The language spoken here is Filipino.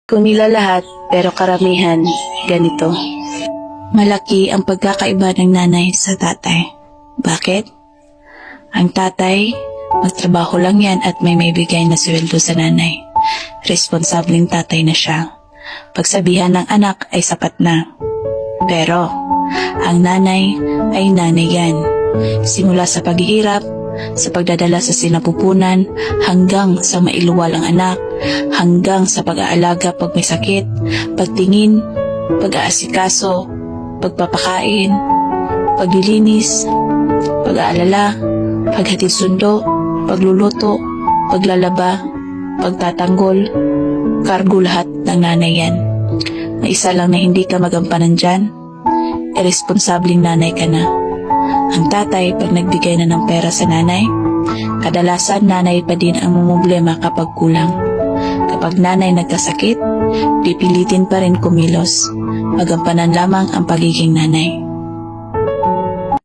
Kung nila lahat, pero karamihan, ganito. Malaki ang pagkakaiba ng nanay sa tatay. Bakit? Ang tatay, magtrabaho lang yan at may bigay na sweldo sa nanay. Responsableng tatay na siya. Pagsabihan ng anak ay sapat na. Pero, ang nanay ay nanay yan. Simula sa paghihirap, sa pagdadala sa sinapupunan, hanggang sa mailuwal ang anak, hanggang sa pag-aalaga pag may sakit, pagtingin, pag-aasikaso, pagpapakain, paglilinis, pag-aalala, paghatid sundo, pagluluto, paglalaba, pagtatanggol, kargo lahat ng nanay yan. May isa lang na hindi ka magampanan dyan, irresponsableng nanay ka na. Ang tatay, pag nagbigay na ng pera sa nanay, kadalasan nanay pa din ang mumblema kapag kulang. Kapag nanay nagkasakit, pipilitin pa rin kumilos. Magampanan lamang ang pagiging nanay.